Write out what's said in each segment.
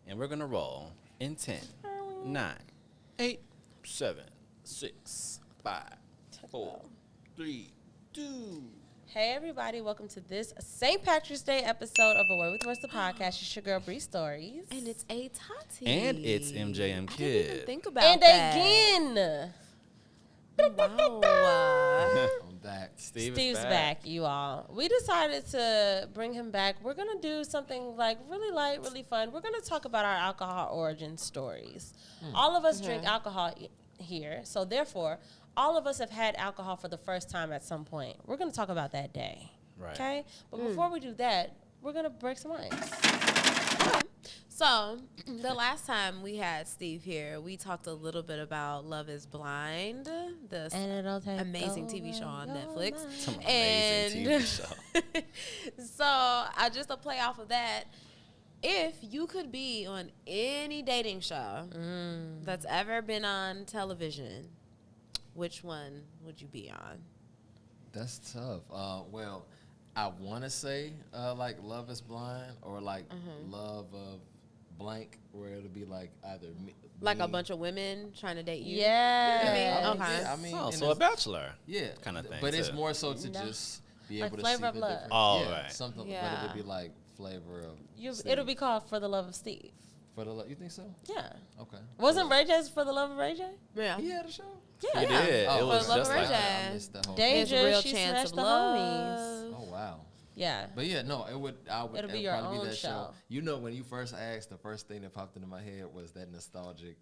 and we're gonna roll in 10, 9, 8, 7, 6, 5, 4, 3, 2. Hey everybody, welcome to this St. Patrick's Day episode of Away with Words the podcast. It's your girl Bree Stories. And it's A Tati. And it's MJM I Kid. didn't even think about And that. again. Wow. I'm back. Steve's back, you all. We decided to bring him back. We're going to do something like really light, really fun. We're going to talk about our alcohol origin stories. All of us drink alcohol here, so therefore, all of us have had alcohol for the first time at some point. We're going to talk about that day. Right. Okay? But before we do that, we're going to break some ice. Okay. So, the last time we had Steve here, we talked a little bit about Love is Blind, the amazing TV show on Netflix. Some amazing TV show. So, just to play off of that, if you could be on any dating show that's ever been on television, which one would you be on? That's tough. Well, I want to say like Love is Blind or like Love of Blank, where it'll be like either Like a bunch of women trying to date you? Yeah. Okay. I mean, Oh, and so a it's- bachelor. Yeah, kind of thing. But it's too. more so to No. just be Like able to Flavor see of the Love. different. Oh, yeah, right. something, but Yeah. it'll be like Flavor of. It'll Steve. be called For the Love of Steve. For the love. You think so? Yeah. Okay. Wasn't Ray J's For the Love of Ray J? Yeah. He had a show. Yeah. He did. Oh, It was For Love just of like Ray that. J. I missed that whole. Danger, There's a real she chance snatched of the love. homies. Oh wow. Yeah. But yeah, no, it would. It'll be it'd your probably own be that show. You know, when you first asked, the first thing that popped into my head was that nostalgic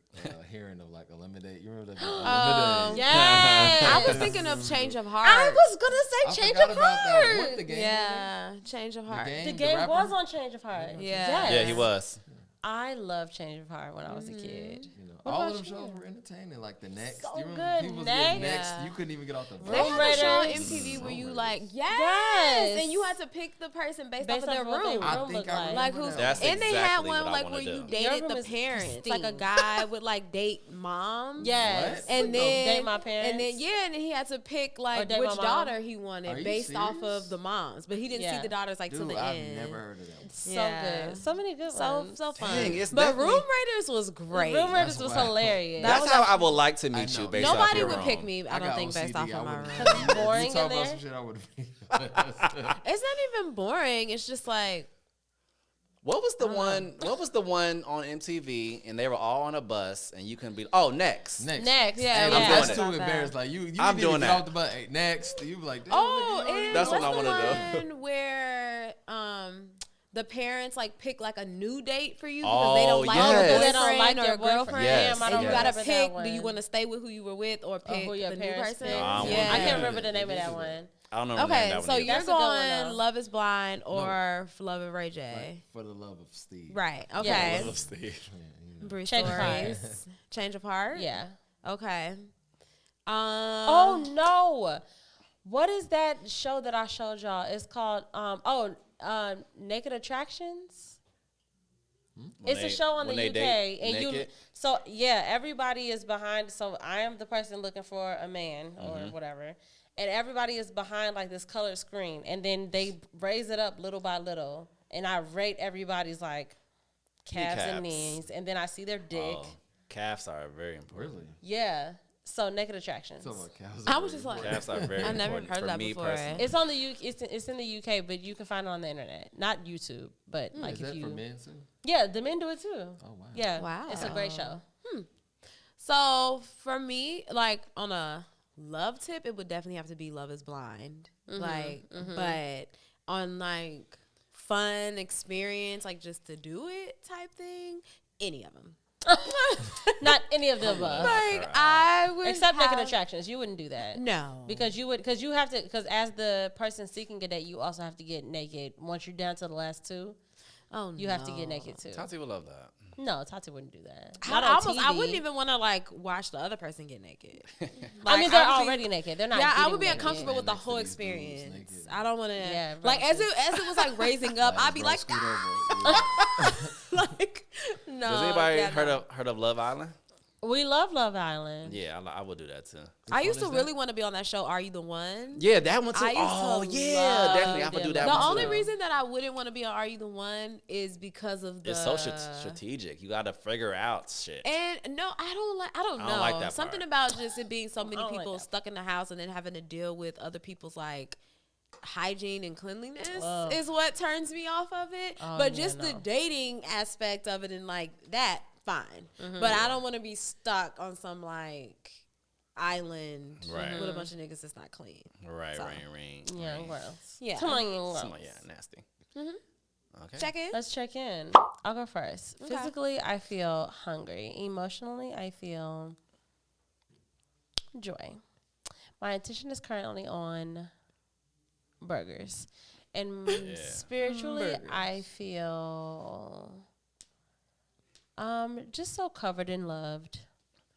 hearing of like Eliminate. You remember that? Eliminate? Yes. I was thinking of Change of Heart. I was going I to say Change forgot of about that. What, Heart. the game? Yeah, Change of Heart. game? The The game rapper? was on Change of Heart. Yeah. Yes. Yeah, he was. I loved Change of Heart when I was a kid. You know, What all about of them you? shows were entertaining. Like the Next. So you remember good, people was Next. getting Next. Yeah. You couldn't even get off the They Room had a show on Raiders. MTV where you Room like, Raiders. yes, and you had to pick the person based off of their what room. their I room think looked I like. Like remember who's, that. That's and they had exactly one what I like wanna where you do. Your dated room the is parents, like a pristine. guy would like date moms. Yes. What? And No. then Date my parents. and then and then he had to pick like date which my mom. daughter he Are wanted you based off serious? of the moms, but he didn't Yeah. see the daughters like till Dude, the I've end. never heard of that. So Yeah. good. So many good So ones. so fun. Dang, it's but definitely- Room Raiders was great. Room Raiders That's was wild. hilarious. That's how I would like to meet I you know. based off Nobody your would room. pick me. I don't got think based OCD, off of my room. It's boring You talk in about there. some shit I would It's not even boring. It's just like What was the one on MTV and they were all on a bus and you couldn't be Next. Next. Yeah, Hey, yeah. that's doing too About that. embarrassed. Like you I'm need doing to get that. off the bus. Hey, next, you be like, damn, oh, nigga, you already and That's know. what I what's wanna the one where the parents like pick like a new date for you Oh, because they don't like yes. your They boyfriend don't like or their boyfriend. girlfriend. Yes, I And don't you yes. gotta remember that pick, do you one. want to stay with who you were with or pick who your the new parents person? picked. No, I wanna yeah. I can't Yeah. remember the name of that one. I don't know. Okay, that so one you're That's a good one, going though. Love is Blind or Love of Ray J. Like, for the love of Steve. Right. Yeah. Okay. Love Steve. Bruce Change of Stories. Change of Heart. Yeah. Okay. Oh no. What is that show that I showed y'all? It's called Naked Attractions. It's a show on the UK, and naked? So yeah, everybody is behind. So I am the person looking for a man or whatever, and everybody is behind like this colored screen, and then they raise it up little by little, and I rate everybody's like calves and Kneecaps. knees, and then I see their dick. Oh, calves are very important. Really? Yeah. So Naked Attractions. So what, cows I are was just really like- Calves are very I important. never heard for that me before. personally. It's on the it's in the UK, but you can find it on the internet, not YouTube, but like Is if that you for men too? yeah, the men do it too. Oh wow. Yeah, Wow. it's a great show. So for me, like on a love tip, it would definitely have to be Love is Blind. But on like fun experience, like just to do it type thing, any of them. Not any of the above, Like I would except have, Naked Attractions. You wouldn't do that. No, Because you have to, because as the person seeking a date, you also have to get naked. Once you're down to the last two, you have to get naked too. Tati would love that. No, Tati wouldn't do that. I, Not on almost, I TV. wouldn't even want to like watch the other person get naked. I mean, Like, they're I would be- already naked. They're not. Yeah, I getting would be naked. uncomfortable with the Next to whole these dudes experience. naked. I don't want to. Yeah, like right. as it was like raising up, I'd be Bro, like, scoot over. Yeah. like no. Does anybody yeah, heard no. of Love Island? We love Love Island. Yeah, I will do that too. I used to really want to be on that show. Are You the One? Yeah, that one too. I used Oh to yeah, love definitely. I would do that The one too. only reason that I wouldn't want to be on Are You the One is because of the. It's so strategic. You got to figure out shit. And no, I don't know. I don't like that Something part. about just it being so many don't like people that. stuck in the house and then having to deal with other people's like hygiene and cleanliness Ugh. is what turns me off of it. Oh, But yeah, just the no. dating aspect of it and like that, fine. But I don't want to be stuck on some like island Right. with a bunch of niggas that's not clean. Right, So. right. Yeah, gross. Yeah. Something gross. Yeah, nasty. Okay. Check in. Let's check in. I'll go first. Okay. Physically, I feel hungry. Emotionally, I feel joy. My attention is currently on burgers. And spiritually, Burgers. I feel just so covered and loved.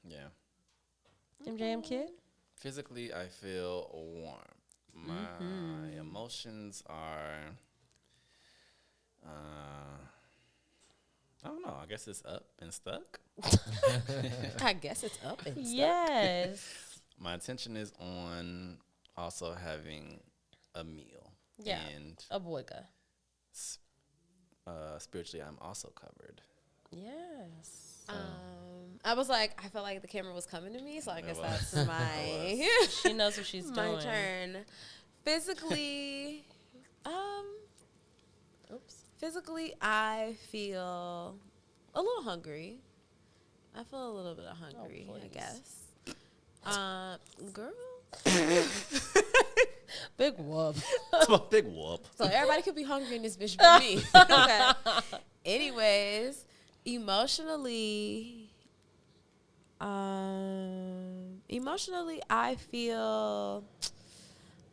Yeah. MJM Kid? Physically, I feel warm. My emotions are, I don't know. I guess it's up and stuck. I guess it's up and stuck. Yes. My attention is on also having a meal. Yeah. And A boyga. spiritually, I'm also covered. Yes. I was like, I felt like the camera was coming to me, so I guess was. that's my She knows what she's my doing. turn. Physically, physically, I feel a little hungry. I feel a little bit of hungry, I please. guess. Girl. Big whoop. It's a big whoop. So everybody could be hungry in this bitch but me. Okay. Anyways, emotionally, I feel,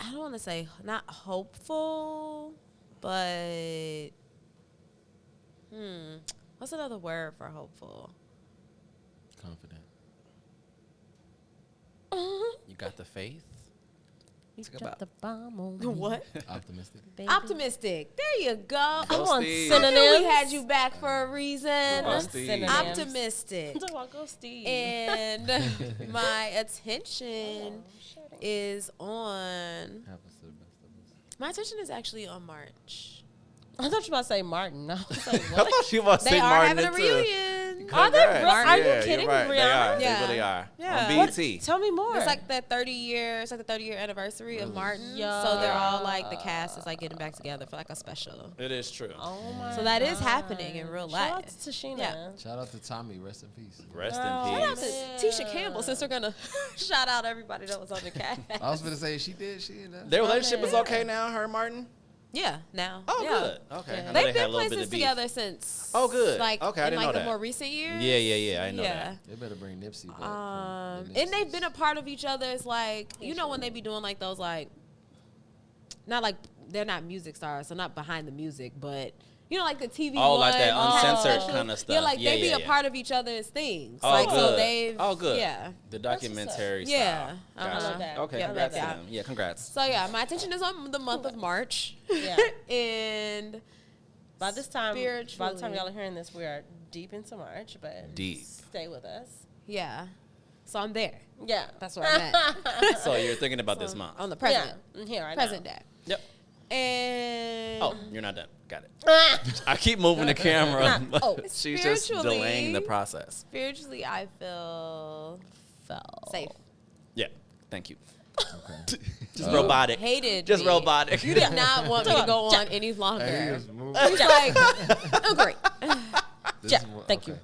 I don't want to say not hopeful, but what's another word for hopeful? Confident. You got the faith? You Talk dropped about- the bomb on me, What? Optimistic. baby. Optimistic. There you go. Come on, Steve. I knew we synonyms. had you back for a reason. Come on, Synonyms. Steve. Optimistic. Talk about Go Steve. And my attention is on. Happens to the best of us. My attention is actually on March. I thought you were about to say Martin. I was like, I what? thought you was They say are Martin having a too. reunion. Are they Congrats. real? Are you Yeah, kidding, you're right. They Brianna? are. Yeah. They really are. Yeah. On What? BET. Tell me more. It's like the 30 year. It's like the 30-year anniversary of Martin. Yeah. So they're all like the cast is like getting back together for like a special. It is true. Oh my So that is God. happening in real Shout out life. to Sheena. Yeah. Shout out to Tommy. Rest in peace. Rest Girl. in Shout out peace. to Tisha Campbell since we're gonna shout out everybody that was on the cast. I was gonna say she did. She did that. Their relationship is man. okay now, her and Martin? Yeah, now. Oh, yeah. good. Okay. Yeah. I know They've they had a been little bit places of beef. together since. Oh, good. Like Okay, I in didn't like know the that. more recent years. Yeah. I know Yeah. that. They better bring Nipsey back. And they've been a part of each other's like you know when they be doing like those like not like they're not music stars, so not behind the music, but you know like the TV. Oh, like that One kind of uncensored special. kind of stuff. Yeah, like Yeah, they be yeah, a yeah. part of each other's things. Oh, like good. so they've Oh, good. Yeah. The documentary Yeah. style. Uh-huh. Gotcha. I love that. Okay, Yeah, congrats to yeah. them. Yeah, congrats. So yeah, my attention is on the month of March. Yeah. And By the time Spiritually. y'all are hearing this, we are deep into March, but Deep. stay with us. yeah. So I'm there. Yeah. That's where I'm at. So you're thinking about this month. On the present. Yeah. I'm here right Present now. day. Yep. And Oh, you're not done. Got it. I keep moving the camera, but Oh, she's just spiritually- delaying the process. spiritually I feel safe. Yeah. Thank you. Okay. Just robotic. Hated Just me. robotic. You did not want me to go on any Hey, longer. just move. He's like, I'm great. This Yeah, is what- thank you.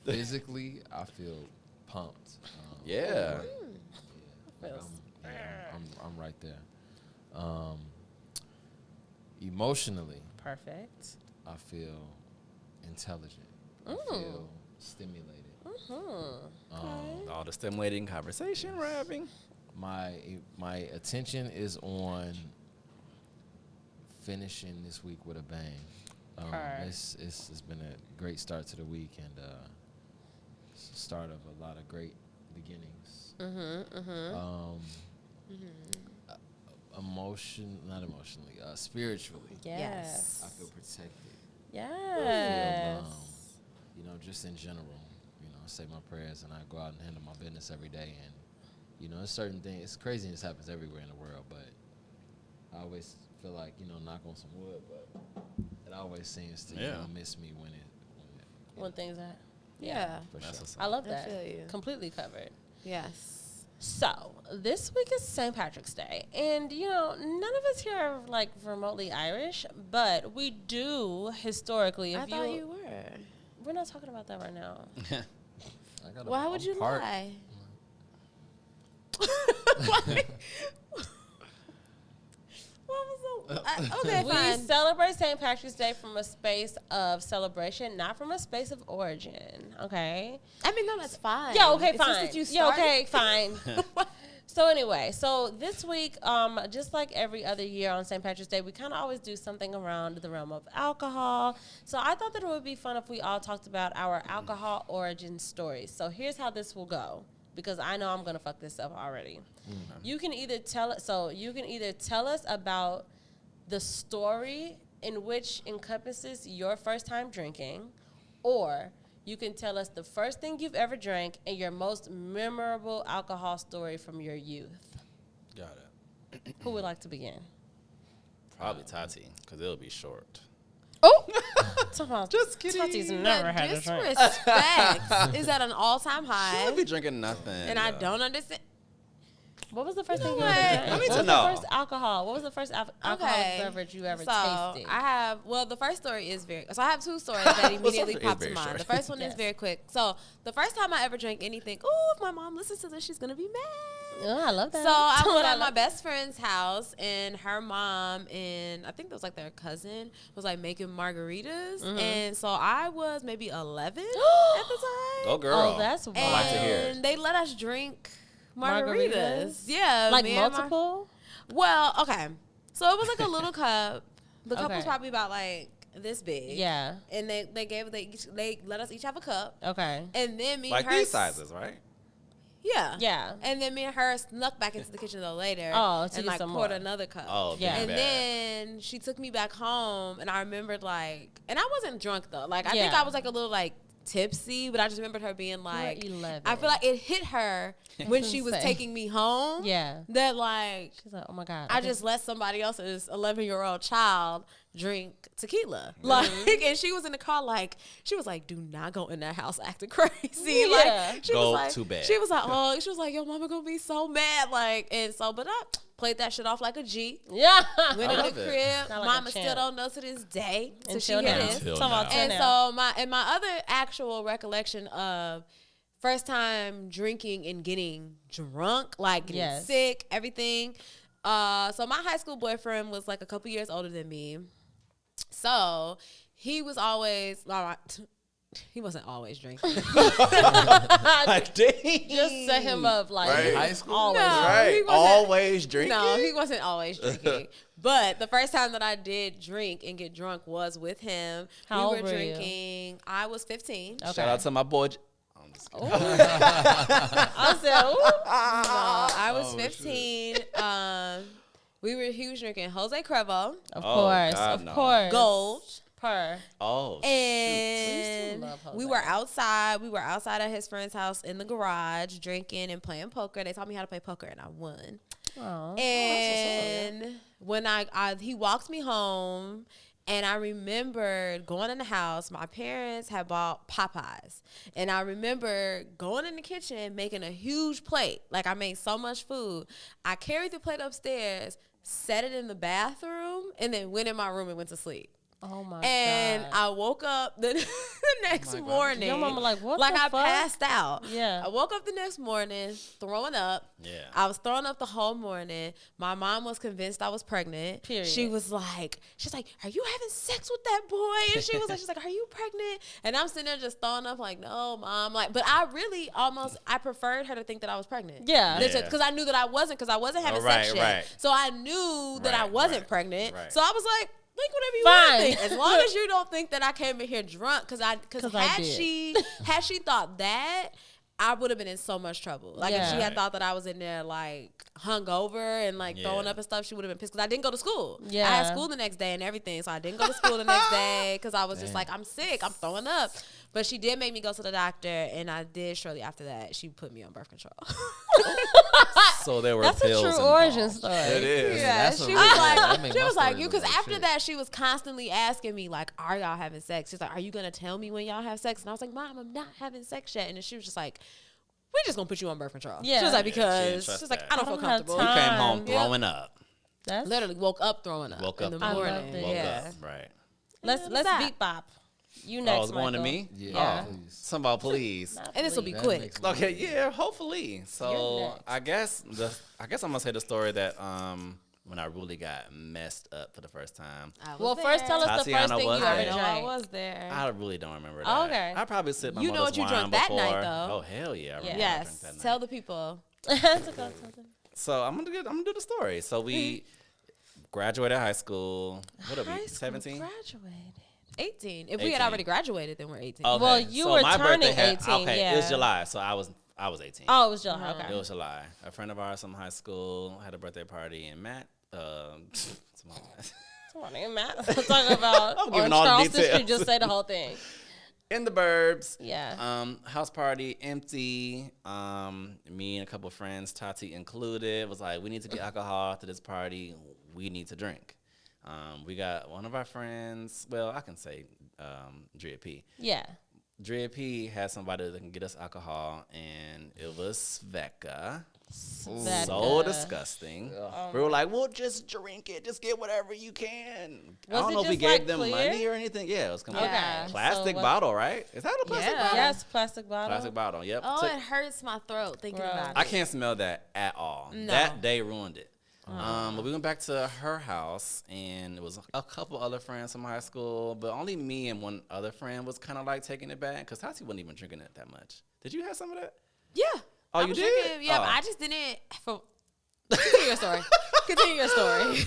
Physically, I feel pumped. Yeah. I'm right there. Emotionally, Perfect. I feel intelligent. I feel stimulated. All the stimulating conversation we're having. My attention is on finishing this week with a bang. Okay. It's been a great start to the week and start of a lot of great beginnings. Not emotionally, spiritually, Yes. I feel protected. Yes. I feel, just in general, say my prayers, and I go out and handle my business every day. And it's certain things. It's craziness happens everywhere in the world, but I always feel like knock on some wood, but it always seems to miss me when things are. Yeah. For sure. I love that. I feel you. Completely covered. Yes. So, this week is St. Patrick's Day. And, none of us here are, remotely Irish. But we do, historically. I thought you were. We're not talking about that right now. Why would you lie? Okay, fine. We celebrate St. Patrick's Day from a space of celebration, not from a space of origin. Okay? I mean, no, that's fine. Yeah, okay, It's fine. just that you Yeah, okay, started. fine. So anyway, this week, just like every other year on St. Patrick's Day, we kind of always do something around the realm of alcohol. So I thought that it would be fun if we all talked about our alcohol origin stories. So here's how this will go, because I know I'm gonna fuck this up already. You can either tell us about the story in which encompasses your first time drinking, or you can tell us the first thing you've ever drank and your most memorable alcohol story from your youth. Got it. Who would like to begin? Probably Tati, because it'll be short. Oh, Just kidding. Tati's never The had a drink. disrespect is at an all-time high, I'll be drinking nothing. and I don't understand. What was the first thing you know ever what? drank? I need What to was know. the first alcohol? What was the first alcoholic beverage you ever tasted? I have, the first story is I have two stories that immediately Well, pop to very mind. short. The first one Yes. is very quick. So the first time I ever drank anything, if my mom listens to this, she's going to be mad. Oh, I love that. So I was I at my love best friend's house, and her mom and I think that was their cousin was making margaritas, and so I was maybe 11 at the time. Go girl. Oh, that's I like to hear it. And they let us drink margaritas. Margaritas? Yeah, Like me and my- multiple? Well, okay. So it was a little cup. The cup was Okay. probably about this big. Yeah. And they let us each have a cup. Okay. And then me Like and her these sizes, right? Yeah. Yeah. And then me and her snuck back into the kitchen though later. Oh, to and get some poured more. another cup. Oh, Yeah. yeah. And then she took me back home, and I remembered and I wasn't drunk though. I think Yeah. I was a little tipsy, but I just remembered her being 11. I feel like it hit her when she was Same. taking me home. Yeah. That She's like, oh my God. I just let somebody else's 11-year-old child drink tequila. And she was in the car she was like, do not go in that house acting crazy. Yeah. She Go was to bed. She was like, she was like, yo, mama gonna be so mad. But I played that shit off like a G. Yeah. Went I in the love it. crib. Sound like a Mama champ. still don't know to this day. So she Until hear now. this. Until Talking about now. till And now. so my other actual recollection of first time drinking and getting drunk, getting Yes. sick, everything. So my high school boyfriend was a couple years older than me. So he was always he wasn't always drinking. Like, dang. Just set him up Right. High school? always. No. Right. he wasn't- Always drinking. No, he wasn't always drinking. But the first time that I did drink and get drunk was with him. How we old were were you? drinking. I was 15. Okay. Shout out to my boy. I'm just kidding. I said, ooh. No, I was Oh, 15. He was drinking Jose Cuervo, Of Oh, course. God, Of no. course. Gold. Per. Oh, shoot. And love Jose. we were outside. We were outside at his friend's house in the garage drinking and playing poker. They taught me how to play poker, and I won. Aw. And when he walked me home, and I remembered going in the house. My parents had bought Popeyes, and I remember going in the kitchen making a huge plate. I made so much food. I carried the plate upstairs, set it in the bathroom, and then went in my room and went to sleep. Oh my And God. I woke up the next morning. Your mama what I the fuck? passed out. Yeah. I woke up the next morning throwing up. Yeah. I was throwing up the whole morning. My mom was convinced I was pregnant. Period. She's like, are you having sex with that boy? And she's like, are you pregnant? And I'm sitting there just throwing up no, mom. But I really I preferred her to think that I was pregnant. Yeah. Yeah. Because I knew that I wasn't, because I wasn't having Oh, sex right, yet. right. So I knew that I Right, wasn't right, pregnant. right. So I was like, think whatever you Fine. want to think. As long as you don't think that I came in here drunk, because I had did. she thought that, I would have been in so much trouble. Like if she had thought that I was in there like hungover and like throwing up and stuff, she would have been pissed because I didn't go to school. Yeah. I had school the next day and everything, so I didn't go to school the next day because I was just like, I'm sick, I'm throwing up. But she did make me go to the doctor, and I did shortly after that. She put me on birth control. So there were That's a pills true involved. origin story. It is. Yeah, That's a she real- was that like, make she my was like, story you, look because like after shit. that, she was constantly asking me like, are y'all having sex? She's like, are you gonna tell me when y'all have sex? And I was like, Mom, I'm not having sex yet. And then she was just like, we just gonna put you on birth control. Yeah. She was like, Yeah, she because didn't trust she's like, that. I don't feel I don't have comfortable. You time. came home Yeah. throwing up. That's Literally woke up throwing up Woke in up the I morning. loved it. Woke Yeah. up. Right. let's that? beat bop. You Oh, next, it's going to Michael. me? Yeah. Oh, Please. somebody please. Not And this will be please. That quick. makes me Okay, happy. yeah, hopefully. So You're next. I guess I'm gonna say the story that when I really got messed up for the first time. I was Well, first tell us the Tatiana first thing was you there. ever I know I drank. was there. I really don't remember that. Oh, okay. I probably sipped my You know mother's what you wine drank that before. night, though. Oh hell yeah! I remember Yeah. I drank Yes. that night. Tell the people. So I'm gonna do the story. So we graduated high school. What are High we? school 17. graduated. 18. If we had 18. already graduated, then we're 18. Okay. Well, you so were my turning birthday 18, Okay, it was yeah. July, so I was 18. Oh, it was July. Okay. It was July. A friend of ours from high school had a birthday party, and Matt. Come on, Come on, Matt. Let's talk about I'm on giving all the Charleston details. Street. Just say the whole thing. in the burbs. Yeah. House party empty. Me and a couple friends, Tati included, was like, we need to get alcohol to this party. We need to drink. We got one of our friends. Well, I can say Drea P. Yeah. Drea P had somebody that can get us alcohol, and it was Sveka. Sveka. So disgusting. Oh We were like, well, just drink it. Just get whatever you can. I Was don't it know if we just, gave like, them clear? money or anything. Yeah, it was complete Okay. plastic So bottle, right? Is that a plastic Yeah. bottle? Yes, plastic bottle. Plastic bottle, yep. Oh, Took- it hurts my throat thinking Bro. about it. I can't smell that at all. No. That day ruined it. But we went back to her house, and it was a couple other friends from high school, but only me and one other friend was kind of like taking it back because Tati wasn't even drinking it that much. Did you have some of that? Yeah. Oh, I you was did? drinking- Yeah, Oh. but I just didn't. Continue your story. Continue your story.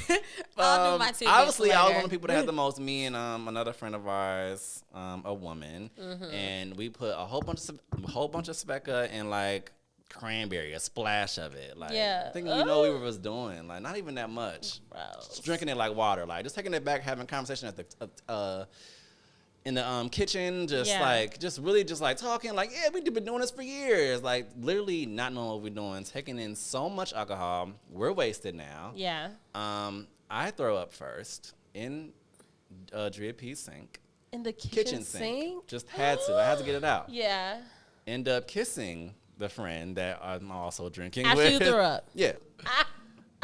I'll do my tidbits Obviously, I was one later. of the people that had the most. Me and another friend of ours, a woman, and we put a whole bunch of Sveka and like cranberry, a splash of it. Like, Yeah. thinking we know we was doing, like not even that much. Gross. Just drinking it like water, like just taking it back, having conversation at the in the kitchen, just really talking, like, yeah, we've been doing this for years, like literally not knowing what we're doing, taking in so much alcohol, we're wasted now. Yeah. I throw up first in Drea P's sink, In the kitchen sink. Just had to. I had to get it out. Yeah. End up kissing the friend that I'm also drinking After with. you threw up. Yeah.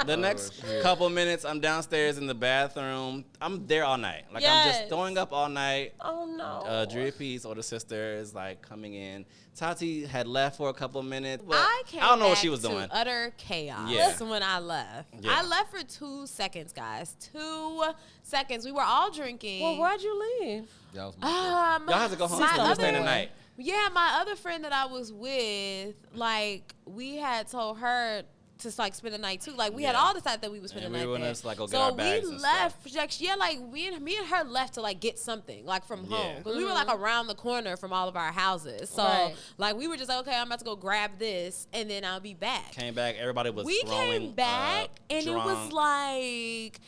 The next shit. couple minutes, I'm downstairs in the bathroom. I'm there all night. Like, I'm just Yes. throwing up all night. Oh no. Drea P's older sister is like coming in. Tati had left for a couple of minutes. But I came don't know what back she was to doing. utter chaos Yeah. when I left. Yeah. I left for 2 seconds, guys. 2 seconds. We were all drinking. Well, why'd you leave? That was my Y'all have to go home my still. Just stay the other- night. Yeah, my other friend that I was with, like, we had told her to like spend the night too. Like, we had Yeah. all decided that we would spend And the we night were there. gonna just, like, go get so our bags we and left. Like, yeah, like me and her left to like get something like from Yeah. home because we were like around the corner from all of our houses. So Right. like we were just like, okay, I'm about to go grab this and then I'll be back. Came back. Everybody was We throwing came back up, and it was drunk. like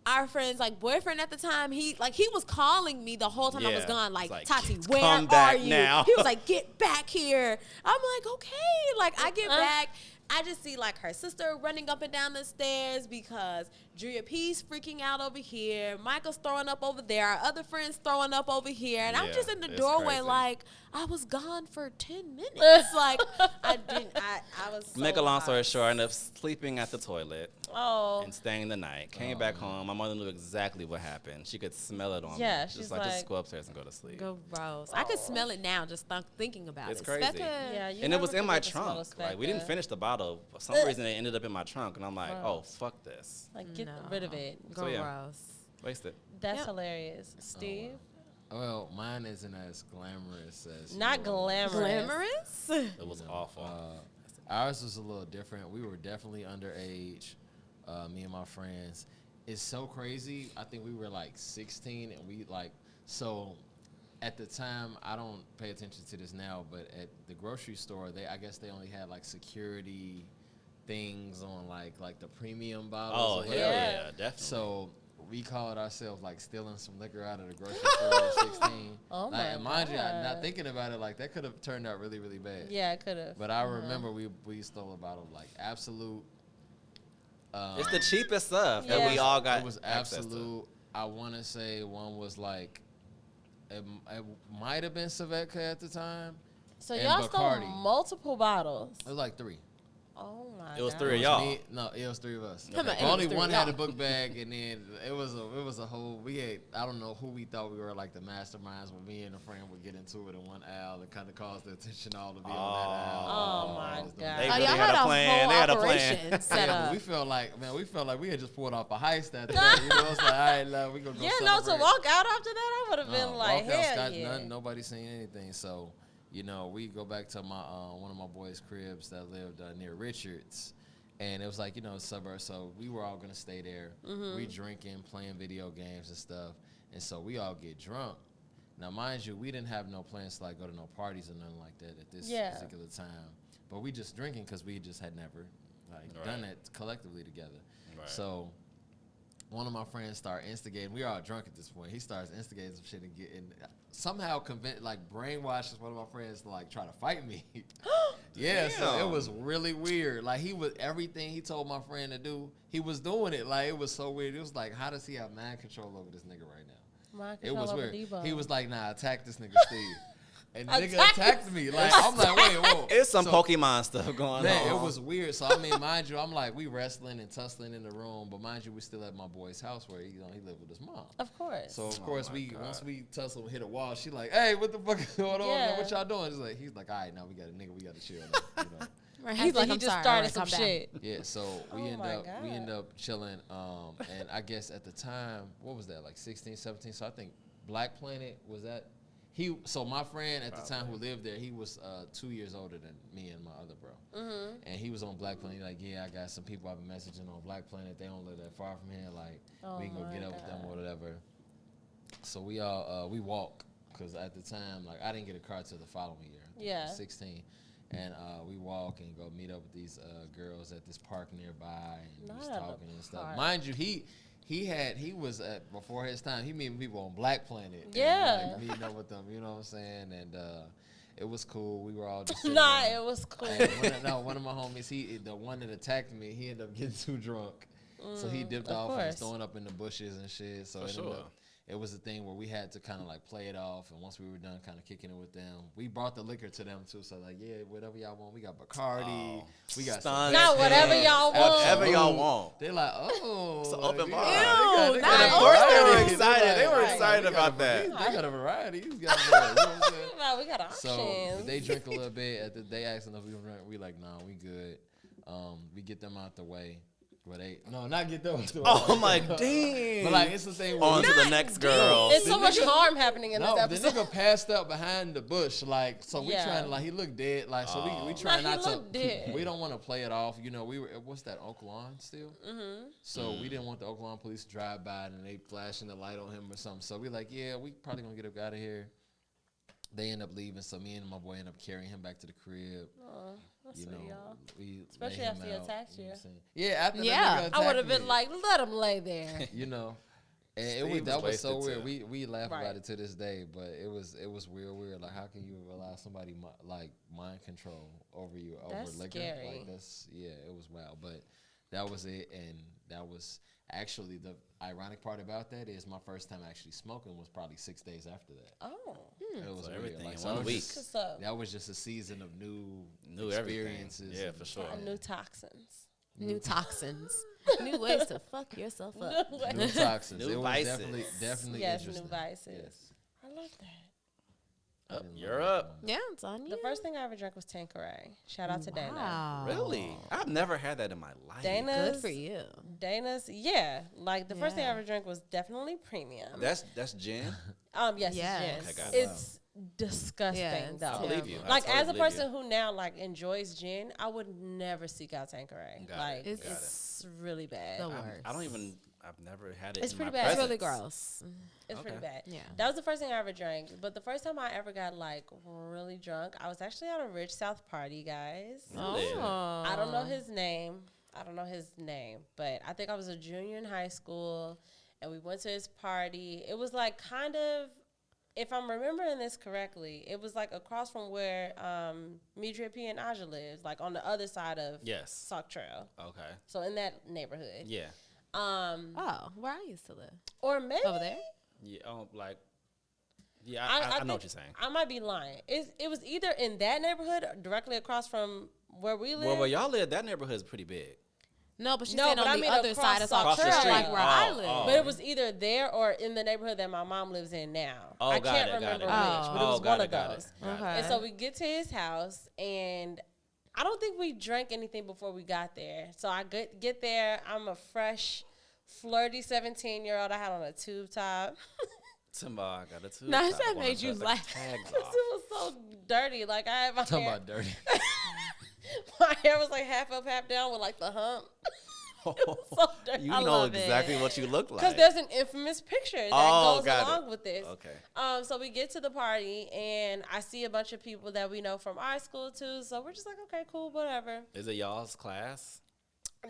our friend's like boyfriend at the time. He was calling me the whole time I was Yeah. gone. Like, It's like, Tati, where come are back you? now. He was like, get back here. I'm like, okay. Like I get back. I just see like her sister running up and down the stairs because Drea P's freaking out over here. Michael's throwing up over there. Our other friends throwing up over here. And I'm Yeah, just in the it's doorway crazy. like, I was gone for 10 minutes. Like, I was so Make a long story lost. short, I ended up sleeping at the toilet Oh. and staying the night. Came back home. My mother knew exactly what happened. She could smell it on Yeah, me. she's Just just like- go upstairs and go to sleep. Gross. I could smell it now just thinking about It's it. crazy. Yeah, you And it was never in my forget the smell of trunk. Like, we didn't Spectre. finish the bottle. For some reason, it ended up in my trunk. And I'm like, oh, fuck this. Like, get No. rid of it. So, Gross. yeah. Wasted. That's Yep. hilarious. Steve? Well, mine isn't as glamorous as Not yours. glamorous. Glamorous? It was awful. Ours was a little different. We were definitely underage. Me and my friends. It's so crazy. I think we were like 16, and we like so. at the time, I don't pay attention to this now, but at the grocery store, I guess they only had like security things on like the premium bottles. Oh, hell yeah, definitely. So we called ourselves like stealing some liquor out of the grocery store at 16. Oh like, my mind you, God. not thinking about it, like that could have turned out really, really bad. Yeah, it could have. But I remember we stole a bottle of like Absolute. It's the cheapest stuff Yeah. that we all got. It was access to. Absolute. I want to say one was like, it might have been Savetka at the time. So and y'all stole Bacardi. multiple bottles. It was like 3. Oh my God. It was 3 of y'all. No, it was 3 of us. Come on, it Only was 3 one of had a y'all. book bag, and then it was a whole. We had, I don't know who we thought we were like the masterminds, but me and a friend would get into it in one aisle and kind of cause the attention all to be on that aisle. Oh my Just God. They Oh, really y'all had had a plan. whole They had a operation plan. set Yeah, up. but we felt like we had just pulled off a heist that day. You know, it's like, all right, love, we gonna go Yeah, no, to celebrate. walk out after that, I would have been like, walk out, hell Scott, yeah. nobody seen anything. So, you know, we go back to my one of my boys' cribs that lived near Richards, and it was like, you know, suburb. So we were all gonna stay there. We drinking, playing video games and stuff, and so we all get drunk. Now, mind you, we didn't have no plans to like go to no parties or nothing like that at this particular time. But we just drinking because we just had never like done that collectively together. Right. So one of my friends started instigating. We were all drunk at this point. He starts instigating some shit and somehow brainwashes one of my friends to like try to fight me. Yeah, so it Damn. was really weird. Like everything he told my friend to do, he was doing it. Like it was so weird. It was like, how does he have mind control over this nigga right now? Mind It was control over weird. Debo. He was like, nah, attack this nigga Steve. And the nigga attacked me. Like I'm like, wait, whoa. It's some So- Pokemon stuff going Man, on. it was weird. So I mean, mind you, I'm like, we wrestling and tussling in the room, but mind you, we still at my boy's house where he lived with his mom. Of course. So of course my God. once we tussle and hit a wall, she like, hey, what the fuck is going on? Yeah. Man? What y'all doing? He's like, all right, now we got to chill. Now, you know? Right, After he's like, he I'm just sorry. started All right, some calm down. shit. Yeah. So we Oh end my up chilling. And I guess at the time, what was that, like 16, 17? So I think Black Planet was that. So my friend at the time who lived there, he was 2 years older than me and my other bro. And he was on Black Planet. He's like, yeah, I got some people I've been messaging on Black Planet. They don't live that far from here. Like, we can go get up with them or whatever. So we all, we walk. Because at the time, like, I didn't get a car till the following year. I think I was 16. And we walk and go meet up with these girls at this park nearby. And Not just at the talking and stuff. park. Mind you, he was at, before his time, he meeting people on Black Planet. and, Yeah. like, meeting up with them, you know what I'm saying? And it was cool. We were all just Nah, sitting it was cool. and one of my homies, the one that attacked me, he ended up getting too drunk. So he dipped of off and was course. throwing up in the bushes and shit. So it was a thing where we had to kind of like play it off. And once we were done kind of kicking it with them, we brought the liquor to them too. So like, yeah, whatever y'all want. We got Bacardi. We got Stunts. Not whatever y'all want. Whatever y'all want. They're like, oh. It's an like, open yeah, bar. they got Of course they were variety. excited. They were like, excited we got about that. They got a variety. These guys, you know what I'm saying? Well, we got options. So they drink a little bit. They asking if we drink. We like, nah, we good. We get them out the way. Well, not get them out the way. Oh my dang! But like, it's the thing. where On to the next girl. It's so The much nigga- harm happening in No, this the episode. nigga passed out behind the bush, like, so we Yeah. trying to, like, he looked dead, like, so we try Nah, he not to, looked dead. we don't want to play it off, you know, what's that, Oak Lawn still? So we didn't want the Oak Lawn police to drive by and they flashing the light on him or something, so we like, yeah, we probably gonna get him out of here. They end up leaving, so me and my boy end up carrying him back to the crib. That's You sweet, know, y'all. we Especially lay him after he out, attacked know you. what I'm saying? Yeah, after Yeah. the nigga I would have attacked been me. like, let him lay there. You know, and Steve that was was so wasted, weird. too. We laugh Right. about it to this day, but it was weird. Like, how can you allow somebody like mind control over you That's over liquor? scary. Like it was wild. But that was it, and that was actually the ironic part about that is my first time actually smoking was probably 6 days after that. Oh. It was So weird. everything Like, in so one it was week. just- What's up? that was just a season of new Everything. experiences. Yeah, and- for sure. New toxins. New toxins. New ways to fuck yourself up. New toxins. New it was vices. definitely Yes, interesting. new vices. Yes. I love that. I didn't You're love up. Yeah, it's on you. The first thing I ever drank was Tanqueray. Shout out to Dana. Wow. Really? I've never had that in my life. Dana's, Good for you. Dana's, yeah. Like the first thing I Yeah. ever drank was definitely premium. That's gin. Yes, Yes. it's Okay, gin. got it. It's disgusting Yeah, it's though. I believe you. I Like totally as a believe person you. who now like enjoys gin, I would never seek out Tanqueray. Got it. Like Got it. it's really bad. The I worst. don't even. I've never had it. It's in pretty my bad. It's really presence. gross. It's pretty Okay. bad. Yeah. That was the first thing I ever drank. But the first time I ever got like really drunk, I was actually at a Rich South party, guys. Really? I don't know his name. But I think I was a junior in high school, and we went to his party. It was like kind of, if I'm remembering this correctly, it was like across from where Midria P and Aja lives, like on the other side of Sauk Trail. Okay. So in that neighborhood. Yeah. Oh, where I used to live. Or maybe Over there? Yeah. I know what you're saying. I might be lying. It was either in that neighborhood or directly across from where we live. Well, where y'all live, that neighborhood is pretty big. No, but she's No, saying but on I the mean other across side of Sauk Sauk Trail. Trail, like where I Oh, live. oh. But it was either there or in the neighborhood that my mom lives in now. Oh, I got can't it, got remember it. which, Oh. but it was got one it, of got it, those. got it. Okay. And so we get to his house, and I don't think we drank anything before we got there. So I get there. I'm a fresh, flirty 17-year-old. I had on a tube top. Somebody got a tube. Now, top. that I wanna made you cut the laugh. tags It off. was so dirty. Like, I had my Talking hair. about dirty. My hair was like half up, half down with like the hump. It was so dirty. You I know love exactly it. what you look like. Because there's an infamous picture that goes got it. along with this. Okay. So we get to the party, and I see a bunch of people that we know from our school too. So we're just like, okay, cool, whatever. Is it y'all's class?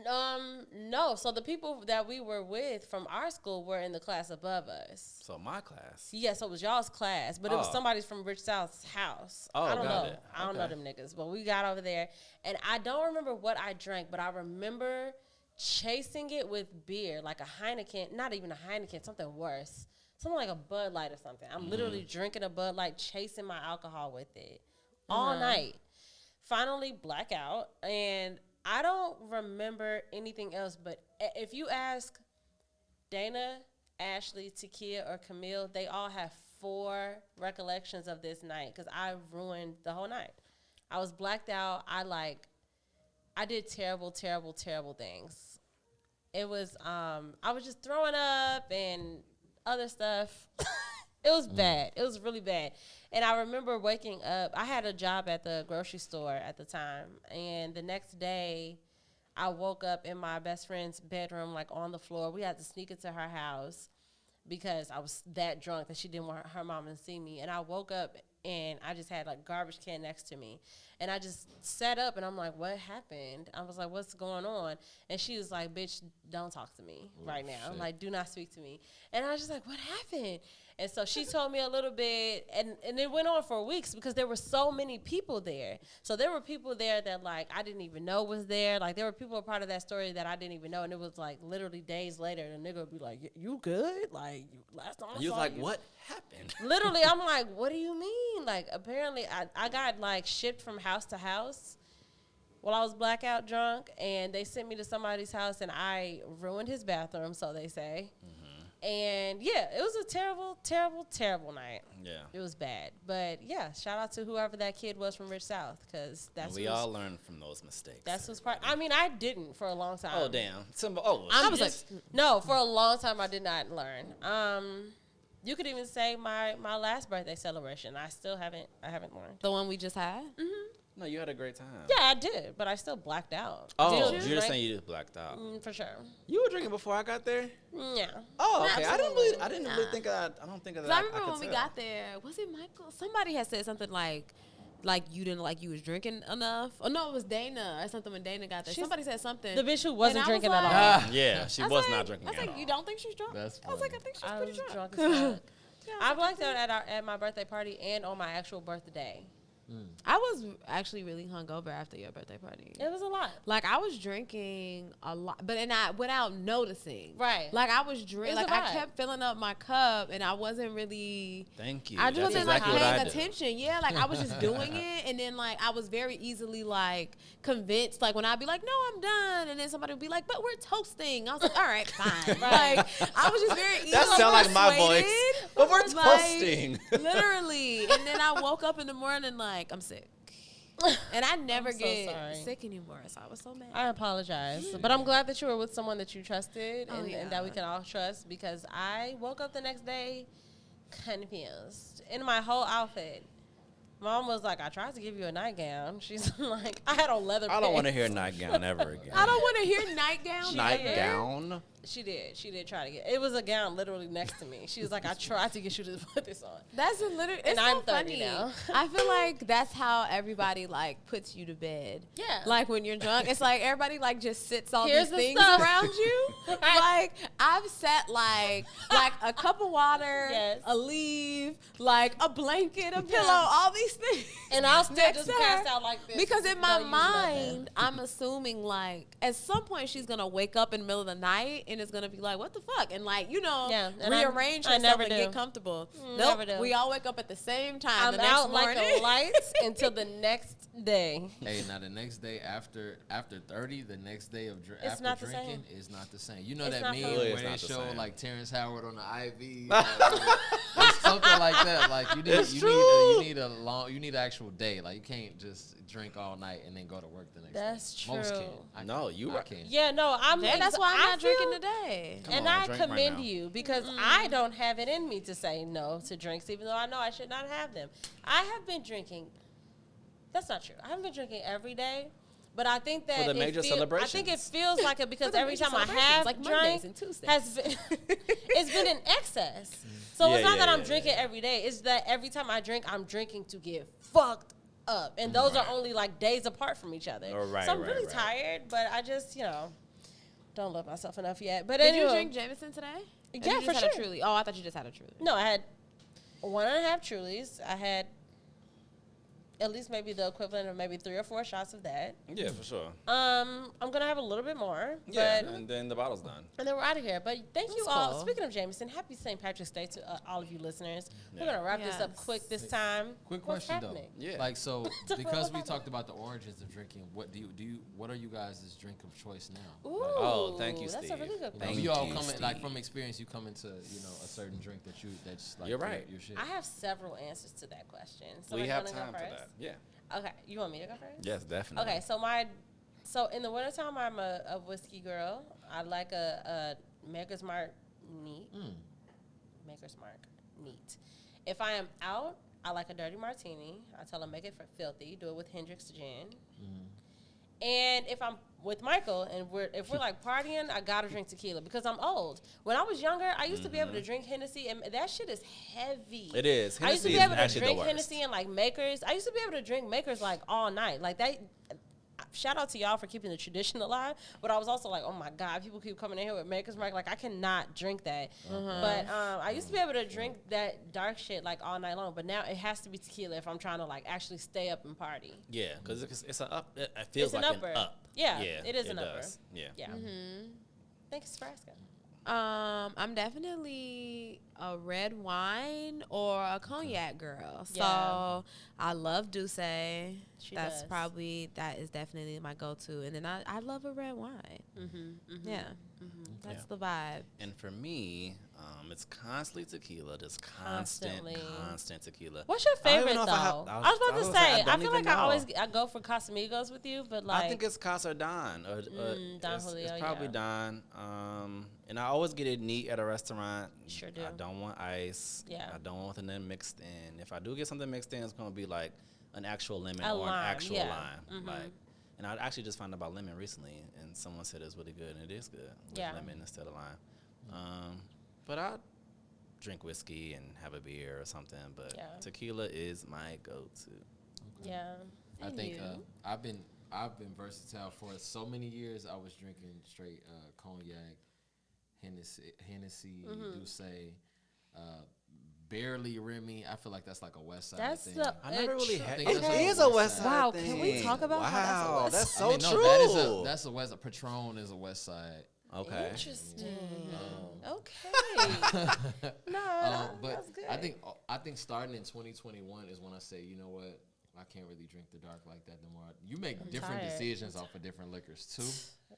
No. So the people that we were with from our school were in the class above us. So my class. Yeah, so it was y'all's class, but it was Oh. somebody's from Rich South's house. Oh, I don't got know. it. I don't know Okay. them niggas, but we got over there, and I don't remember what I drank, but I remember chasing it with beer, like a Heineken, not even a Heineken, something worse, something like a Bud Light or something. I'm literally drinking a Bud Light, chasing my alcohol with it all night. Finally, blackout, and I don't remember anything else. But if you ask Dana, Ashley, Takia, or Camille, they all have 4 recollections of this night because I ruined the whole night. I was blacked out. I did terrible, terrible, terrible things. It was, I was just throwing up and other stuff. It was bad. It was really bad. And I remember waking up. I had a job at the grocery store at the time. And the next day, I woke up in my best friend's bedroom, like on the floor. We had to sneak into her house because I was that drunk that she didn't want her mom to see me. And I woke up and I just had like garbage can next to me. And I just sat up and I'm like, what happened? I was like, what's going on? And she was like, bitch, don't talk to me right now. shit. Like, do not speak to me. And I was just like, what happened? And so she told me a little bit, and it went on for weeks because there were so many people there. So there were people there that, like, I didn't even know was there. Like, there were people a part of that story that I didn't even know. And it was, like, literally days later, the nigga would be like, you good? Like, last time I You saw was like, you. what happened? Literally, I'm like, what do you mean? Like, apparently, I got, like, shipped from house to house while I was blackout drunk, and they sent me to somebody's house, and I ruined his bathroom, so they say. And, yeah, it was a terrible, terrible, terrible night. Yeah. It was bad. But, yeah, shout out to whoever that kid was from Rich South, because And that's we all learn from those mistakes. That's what's part. I mean, I didn't for a long time. Oh, damn. I was like, no, for a long time I did not learn. You could even say my last birthday celebration. I haven't learned. The one we just had? No, you had a great time. Yeah, I did, but I still blacked out. Oh, Did you? you're just Right? saying you just blacked out. For sure. You were drinking before I got there? Yeah. Oh, okay. I Absolutely. didn't really think of that. I don't think of that. Because I remember could when we tell. got there, was it Michael? Somebody had said something like you didn't like you was drinking enough. Oh no, it was Dana or something when Dana got there. Somebody said something. The bitch who wasn't And I was drinking at all. like- Yeah, she I was like- not drinking I was at like, all. you don't think she's drunk? That's I was like, I funny. think she's I pretty was drunk. drunk as fuck. Yeah, I blacked out at my birthday party and on my actual birthday. I was actually really hungover after your birthday party. It was a lot. Like I was drinking a lot, but without noticing. Right. Like I was drinking. It's Like a I vibe. kept filling up my cup, and I wasn't really. Thank you. I just That's wasn't exactly like what I paying do. attention. Yeah, like I was just doing it, and then like I was very easily like convinced. Like when I'd be like, "No, I'm done," and then somebody would be like, "But we're toasting." I was like, "All right, fine." Right. Like I was just very easily That sound like my persuaded. voice. But we're Like, toasting. literally. And then I woke up in the morning like I'm sick. And I never I'm so get sorry. sick anymore, so I was so mad. I apologize. But I'm glad that you were with someone that you trusted Oh, and that we yeah. can all trust, because I woke up the next day confused in my whole outfit. Mom was like, I tried to give you a nightgown. She's like, I had on leather I don't want to pants. hear nightgown ever again. I don't want to hear nightgown. Nightgown. She did try to get. It was a gown literally next to me. She was like, I tried to get you to put this on. That's literally. It's And so I'm 30 funny. now. I feel like that's how everybody like puts you to bed. Yeah. Like when you're drunk, it's like everybody like just sits all Here's these the things stuff. around you. Like I've set like a cup of water, Yes. a leaf, like a blanket, a pillow, all these things. And I'll still next just to pass her. out like this. Because in my Don't use nothing. mind, I'm assuming like at some point she's gonna wake up in the middle of the night and it's gonna be like, what the fuck? And like, Yeah, and rearrange I herself never and do. get comfortable. Never Nope. do. We all wake up at the same time I'm the next out morning. like the lights until the next day. Hey, now the next day after 30, the next day of It's after not the drinking is not the same. You know It's that not meme the same. where It's they not the show same. like Terrence Howard on the IV, it's something like that. Like you need an actual day. Like you can't just drink all night and then go to work the next That's day. Most true. can't. No, you I right. can't. Yeah, no, I'm. Yeah, that's why I'm I not feel- drinking today. Come And on, I drink right commend now. you because I don't have it in me to say no to drinks, even though I know I should not have them. I have been drinking. That's not true. I haven't been drinking every day, but I think that For the major I think it celebrations. feels like it because For the every major time I celebrations, have like drank Mondays and Tuesdays. has been it's been in excess. So it's Yeah, not that yeah, I'm yeah, drinking every day. It's that every time I drink, I'm drinking to get fucked up, and those are only like days apart from each other. Oh, right, so I'm right, really right. tired, but I just don't love myself enough yet. But Did anyway, you drink Jameson today? Or Yeah, you for just had sure. a Truly. Oh, I thought you just had a Truly. No, I had 1.5 Trulies. I had at least maybe the equivalent of maybe 3 or 4 shots of that. Yeah, for sure. I'm gonna have a little bit more, Yeah, but and then the bottle's done. and then we're out of here. But thank you That's all. cool. Speaking of Jameson, happy St. Patrick's Day to all of you listeners. Yeah. We're gonna wrap this up Yes. quick this time. Quick What's question happening? though. Yeah. Like so, What's because we happening? talked about the origins of drinking, what do you what are you guys' drink of choice now? Ooh, Oh, thank you, That's a Steve. really good Like, Thank question. you all you, come in, like Steve. from experience, you come into a certain drink that's like You're right. your shit. I have several answers to that question. We Somebody have wanna go time for first? that. Yeah. Okay, you want me to go first? Yes, definitely. Okay, so in the wintertime, I'm a whiskey girl. I like a Maker's Mark neat. Maker's Mark neat. If I am out, I like a dirty martini. I tell them make it for filthy. Do it with Hendrick's gin. And if I'm with Michael and if we're like partying, I gotta drink tequila because I'm old. When I was younger, I used to be able to drink Hennessy, and that shit is heavy. It is. I used to Hennessy be is able to actually the drink worst. Hennessy and like Makers. I used to be able to drink Makers like all night. Like that. Shout out to y'all for keeping the tradition alive. But I was also like, oh my God, people keep coming in here with Maker's Mark. Like I cannot drink that. But I used to be able to drink that dark shit like all night long. But now it has to be tequila if I'm trying to like actually stay up and party. Yeah, because it's an up. It feels It's an like upper. an up. Yeah, it is an upper. does. Yeah. Yeah. Thanks for asking. I'm definitely a red wine or a cognac girl. So Yeah. I love Douce. She That's does. that is definitely my go-to. And then I love a red wine. Yeah. That's the vibe. And for me, it's constantly tequila, just constant tequila. What's your I don't even favorite know though? if I have- I was about to gonna say. I don't feel even like know. I go for Casamigos with you, but like I think it's Casa or Don. Or, Don it's Julio, probably yeah. Don. And I always get it neat at a restaurant. Sure do. I don't want ice. Yeah. I don't want anything mixed in. If I do get something mixed in, it's going to be like an actual lemon A or lime, an actual yeah. lime. Like, and I actually just found out about lemon recently, and someone said it's really good, and it is good with Yeah. lemon instead of lime. But I drink whiskey and have a beer or something, but Yeah. tequila is my go-to. yeah. I And think you? I've been versatile for so many years. I was drinking straight cognac, Hennessy, Douce, barely Remy. I feel like that's like a West Side That's thing. the. I never really had. think It that's is like a West West Side. Side Wow, thing. can we talk about how that's a Wow, West that's Side? so I mean, no, true. that's a West. Patron is a West Side. Okay. Interesting. Okay. No, But that's good. I think starting in 2021 is when I say, you know what, I can't really drink the dark like that no more. You make different tired. decisions off of different liquors too.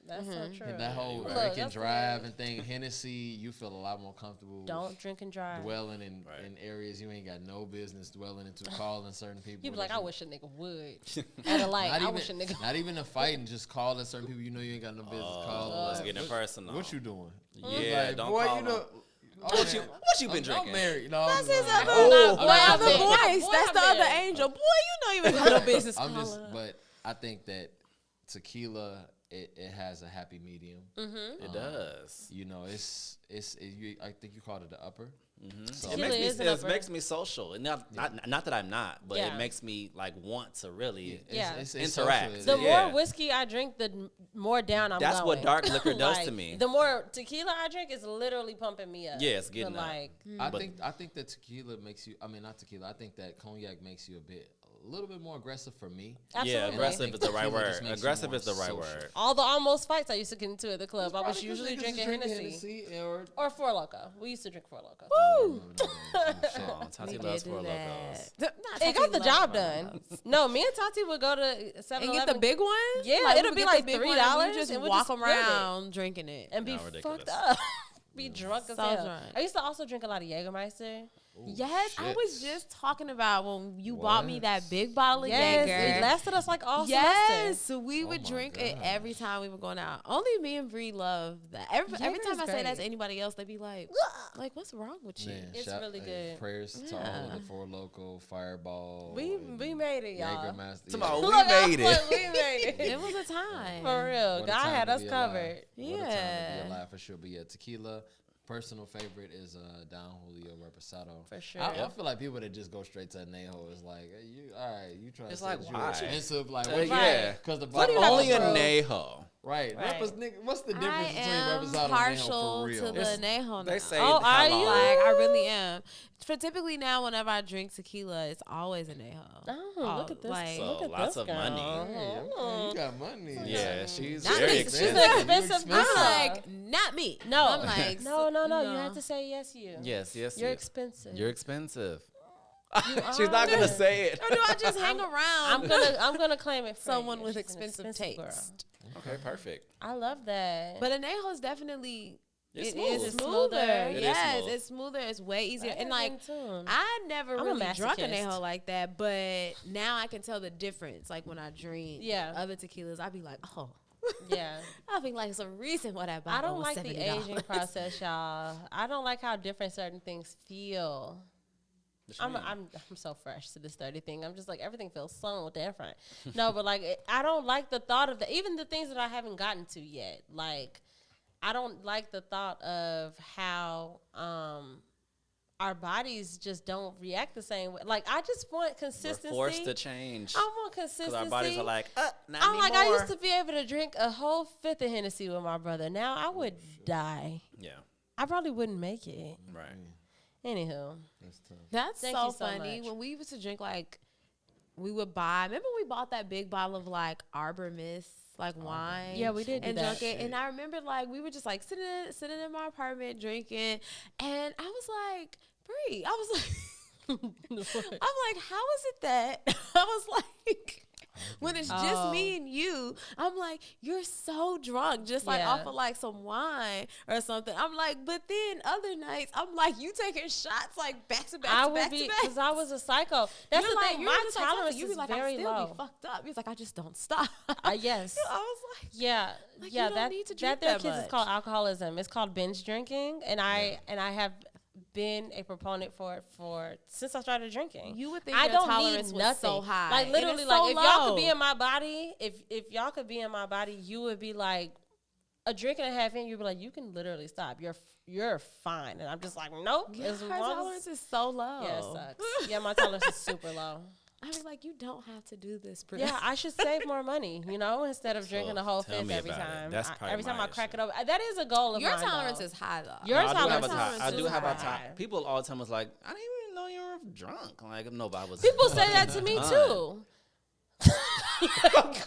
That's so true. And that whole Look, drink and that's drive good. and thing, Hennessy, you feel a lot more comfortable. Don't drink and drive. Dwelling in Right. areas you ain't got no business dwelling into, calling certain people. You be like, that I wish a nigga would. At a light, Not I even, wish a nigga. not even a fight and just calling certain people you know you ain't got no business calling. Let's Like, get it personal. what you doing? Yeah, Like, don't boy, call you know. What you been drinking? I'm married. No, That's I'm his just like, other, Oh, boy, wow. other Boy, voice. boy, That's the I other bet. angel. Boy, you know you ain't got no business I'm just, calling. but I think that tequila it has a happy medium. It does. You know, I think you called it the upper. So It makes me social, and not that I'm not, but it makes me like want to really it's interact. The more whiskey I drink, the more down I'm That's going. what dark liquor does to me. The more tequila I drink, it's literally pumping me up. Yeah, it's getting up. like. I think that tequila makes you. I mean, not tequila. I think that cognac makes you a little bit more aggressive for me. Absolutely. Yeah, aggressive is the right tequila word. just makes you Aggressive more is the right social. word. All the almost fights I used to get into at the club, I was usually drinking Hennessy. Or Four Loko. We used to drink Four Loko. Woo! Oh, Tati loves Four Locos. It got the job done. No, me and Tati would go to 7-Eleven. And get the big one? Yeah, like, it'll be like $3. Just and we'll walk split around drinking it. and be ridiculous. fucked up. Be drunk as So hell. drunk. I used to also drink a lot of Jägermeister. Yes, I shit. was just talking about when you bought me that big bottle of Yes, Jaeger. it lasted us like all Yes, semester. so we would my drink it gosh. every time we were going out. Only me and Bree love that. Every Jaeger time is I say that to great. anybody else, they be like, what's wrong with you? Man, It's really good. Prayers to all Yeah. of the Four Loko, Fireball. We made it, y'all. Jägermeister. Tomorrow, Look, we made it. We made it. It was a time. For real. What a God time had to us be covered. alive. What a time to Yeah. be alive for sure. But yeah, tequila. Personal favorite is Don Julio Reposado. For sure. I feel like people that just go straight to Anejo is like, hey, you trying It's to like, say why? expensive? Like, Yeah. because the What do bottle you Only a Bro. Neho. right. Right. What's the difference I between am Reposado and Anejo partial for real? to the Anejo They now. say Oh, how are you? long- Like, I really am. For typically now, whenever I drink tequila, it's always Anejo. Oh, look at this. Like, So, look at lots this of girl. money. Oh. You got money. Yeah, she's Not very me. She's expensive. an expensive I'm girl. like, not me. No. I'm like, No. You have to say yes, you. Yes, You're yes. expensive. You're expensive. You She's not are. gonna say it. Or do I just hang around? I'm gonna claim it for Someone you. with She's an expensive girl. taste. Okay, perfect. I love that. But Anejo is definitely It's it smooth. is It's smoother. smoother. It is Yes, smooth. it's smoother. It's way easier. I And ain't like in tune. I never I'm a really drunk masochist. Anejo like that, but now I can tell the difference. Like when I drink other tequilas, I be like, oh. yeah. I be like, it's a reason why that bottle I don't was like the $70. aging process, y'all. I don't like how different certain things feel. I'm so fresh to this 30 thing. I'm just like, everything feels so different. No, but like, I don't like the thought of even the things that I haven't gotten to yet. Like, I don't like the thought of how our bodies just don't react the same way. Like, I just want consistency. We're forced to change. I want consistency. Because our bodies are like, not I'm anymore. like, I used to be able to drink a whole fifth of Hennessy with my brother. Now I would die. Yeah, I probably wouldn't make it. right. Anywho. That's tough. That's Thank so you so funny. much. When we used to drink, like, we would buy. Remember, we bought that big bottle of like Arbor Mist, like wine. Yeah, we did do and that. drunk it. And I remember, like, we were just like sitting in my apartment drinking, and I was like, Bree, I was like, I'm like, how is it that I was like. When it's just me and you, I'm like, you're so drunk, just like off of like some wine or something. I'm like, but then other nights, I'm like, you taking shots like back to back I to would back be, to back. because I was a psycho. That's You're the like, thing. you're My just like, tolerance you is be like, very I still low. be fucked up. He's like, I just don't stop. Yes. I was like, Yeah, Like, yeah. you don't That need to that drink there that kids is much. called alcoholism. It's called binge drinking, and I have been a proponent for it since I started drinking. you would think I your don't tolerance need was nothing. so high. Like and literally, it's like so if y'all could low. be in my body, if y'all could be in my body, you would be like a drink and a half in. You'd be like, you can literally stop. You're fine. And I'm just like, nope. Her As long tolerance as, is so low. yeah, it sucks. Yeah, my tolerance is super low. I was like, you don't have to do this, Brie. Yeah, I should save more money, instead of drinking the whole tell fifth me every about it. time. That's probably every time my I crack issue. it over. That is a goal of Your mine. tolerance though. is high though. Your No, tolerance I do have a high. time. People all the time was like, I didn't even know you were drunk. Like, no, but I was. People say that to me too.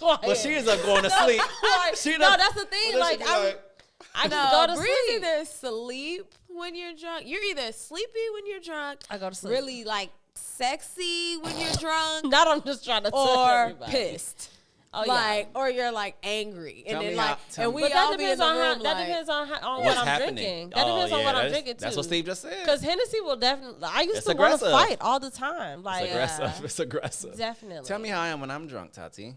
But she ends up going to sleep. No, that's the thing. Like, I just go to Bree's sleep. either sleep when you're drunk. You're either sleepy when you're drunk. I go to sleep. Really like sexy when you're drunk, Not I'm just trying to tell or everybody. pissed. Oh, Like, or you're like angry, Tell and me then how- like, tell and me- we But that all be in depends the on how. room That like, depends on What's what I'm happening? drinking. That depends on what I'm that's- drinking too. That's what Steve just said. Because Hennessy will definitely. I used It's to want to aggressive. fight all the time. Like, It's aggressive. It's aggressive. definitely. Tell me how I am when I'm drunk, Tati.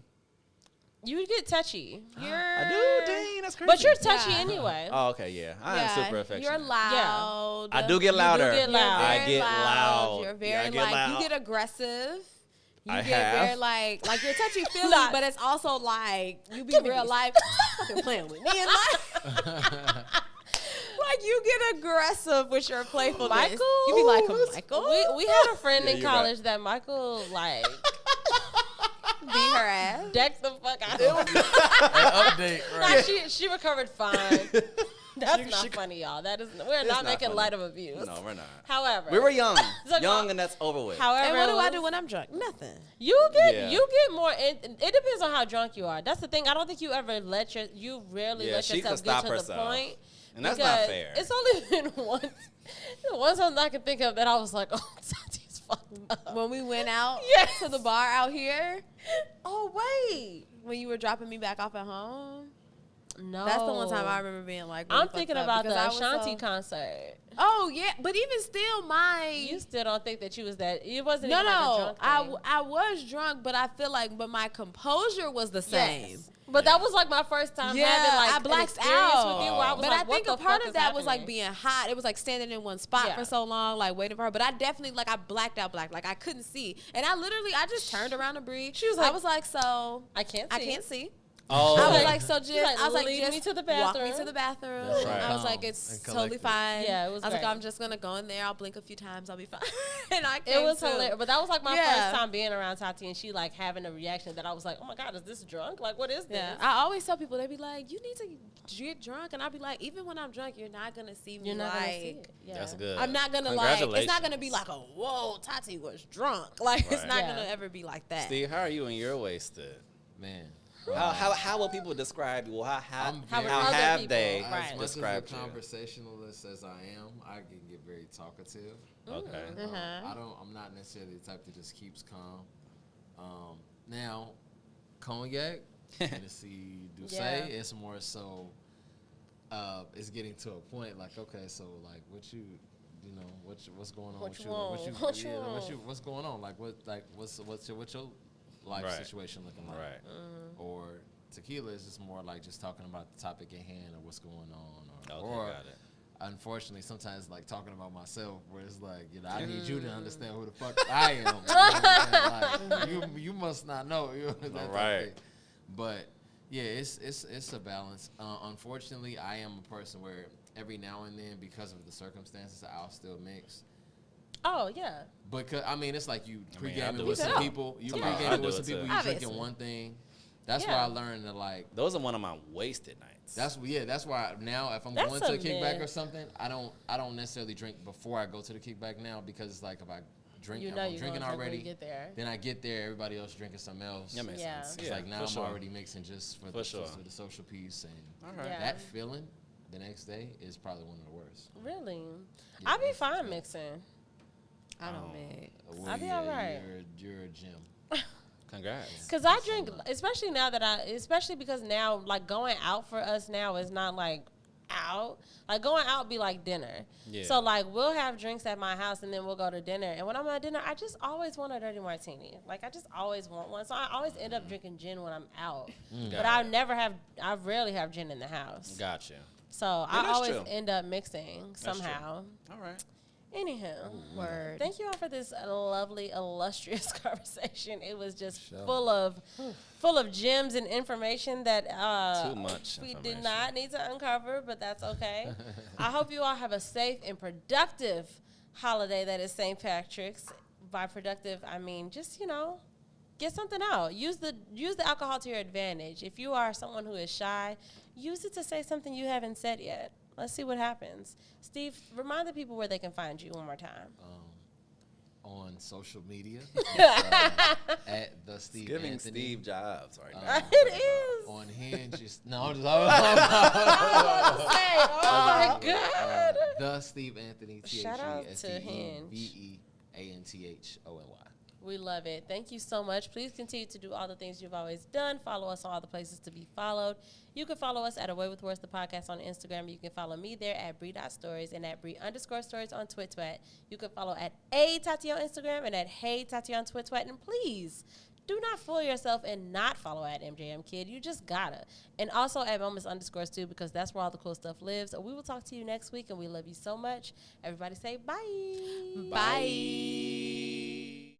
You get touchy. I do. Dang, that's crazy. But you're touchy Yeah. anyway. Oh, okay, yeah. I am super affectionate. You're loud. I do get louder. get loud. I You're get very loud. You're very Yeah, I get like loud. you get aggressive. You I get have. very like you're touchy feely, Nah. but it's also like you be Give me real these. life. Stop fucking playing with me in life. Like you get aggressive with your playfulness. Michael? You be like, Michael? We had a friend Yeah, in you're college that Michael like Beat her ass. decked the fuck out of. Update, Nah, right? she recovered fine. That's She- not she- funny, y'all. That is we're It's not not making funny. light of abuse. No, we're not. However, We were young. So, Young, and that's over with. However, And what do I it do was- when I'm drunk? Nothing. You get Yeah. more. It depends on how drunk you are. That's the thing. I don't think you ever rarely Yeah, let she yourself could get stop to the herself. point. And that's not because fair. It's only been once I can think of that I was like, oh, Tati's fucked up. When we went out Yes. to the bar out here, Oh wait, when you were dropping me back off at home, no, that's the one time I remember being like, really I'm fucked thinking up about because the I was Ashanti so- concert. Oh yeah, but even still, You still don't think that you was that? It wasn't. no, even like a no, drunk thing. I was drunk, but I feel like, but my composure was the same. Yes. But that was like my first time Yeah, having like I an blacked experience out. with you. Where I was But like, I what think the a part fuck of is that was like happening? being hot. It was like standing in one spot Yeah. for so long, like waiting for her. But I definitely like I blacked out, like I couldn't see, and I just turned around to breathe. She was I like, was like, so I can't see. Oh, I was Like- like, so just, She's like, I was like, lead just me to the walk me bathroom. to the bathroom. That's right. I was like, Calm it's and totally collected. fine. Yeah, it was I was like, great. I'm just gonna go in there. I'll blink a few times. I'll be fine. And I It came was to. hilarious, but that was like my Yeah. first time being around Tati, and she like having a reaction that I was like, "Oh my god, is this drunk? Like, what is this?" Yeah, I always tell people, they be like, you need to get drunk, and I'll be like, even when I'm drunk, you're not gonna see me. You're not like, gonna see it. Yeah. that's good. I'm not gonna like. It's not gonna be like, oh, whoa, Tati was drunk. Like it's Right. not Yeah. gonna ever be like that. Steve, how are you when you're wasted? Man. How will people describe you? Well, how I'm how very- other have people, they right. As much described as a you? conversationalist as I am, I can get very talkative. Okay. I'm not necessarily the type that just keeps calm. Now, cognac, Hennessy, Douce, Yeah. it's more so. It's getting to a point like, okay, so like, what's going on? What with you you? want? Like, What you want? what's going on? Like, what's your life Right. situation looking like? Right. Or tequila is just more like just talking about the topic at hand or what's going on, Okay, or got it. unfortunately sometimes like talking about myself where it's like, I need you to understand who the fuck I am. You know what I'm saying? Like, you must not know. You know, that type of Right. thing. But yeah, it's a balance. Unfortunately, I am a person where every now and then, because of the circumstances, I'll still mix. Oh yeah. Because I mean, it's like you I mean, I pre-gaming do with it some too. people. You Come on, I pre-gaming do with it some people. too. You Obviously. drinking one thing. That's Yeah. why I learned that like. Those are one of my wasted nights. That's why now if I'm That's going to a a kickback myth. or something, I don't necessarily drink before I go to the kickback now, because it's like if I drink, You if know I'm you're drinking gonna drink when already, you get there. then I get there, everybody else drinking something else. That makes Yeah. sense. It's Yeah, like now for I'm sure. already mixing just for For sure. the social piece, and All right. Yeah. that feeling the next day is probably one of the worst. Really? Yeah, I be that's fine tough. mixing. I don't Oh. mix. Well, I'll be yeah, alright. You're a gym. Congrats. Cause I drink, especially now that especially because now like going out for us now is not like out. Like going out be like dinner. Yeah. So like we'll have drinks at my house and then we'll go to dinner. And when I'm at dinner, I just always want a dirty martini. Like I just always want one. So I always end up drinking gin when I'm out. But I rarely have gin in the house. Gotcha. So Yeah, I that's always true. end up mixing true. somehow. All right. Anywho. Word. Thank you all for this lovely, illustrious conversation. It was just Sure. full of gems and information that Too much we did information. not need to uncover, but that's okay. I hope you all have a safe and productive holiday that is St. Patrick's. By productive, I mean just, get something out. Use the alcohol to your advantage. If you are someone who is shy, use it to say something you haven't said yet. Let's see what happens. Steve, remind the people where they can find you one more time. On social media, at the Steve Giving Anthony. Steve jobs right now. It is. On Hinge, no, I'm just Oh my God. the Steve Anthony. Shout out to Hinge. TheVeanthony. We love it. Thank you so much. Please continue to do all the things you've always done. Follow us on all the places to be followed. You can follow us at Away With Words, the podcast on Instagram. You can follow me there at Bree.stories and at Bree_stories on Twitter. You can follow at Tati on Instagram and at Hey Tati on Twitter. And please do not fool yourself and not follow at MJM Kid. You just gotta. And also at Moments_Stu, because that's where all the cool stuff lives. We will talk to you next week, and we love you so much. Everybody say bye. Bye.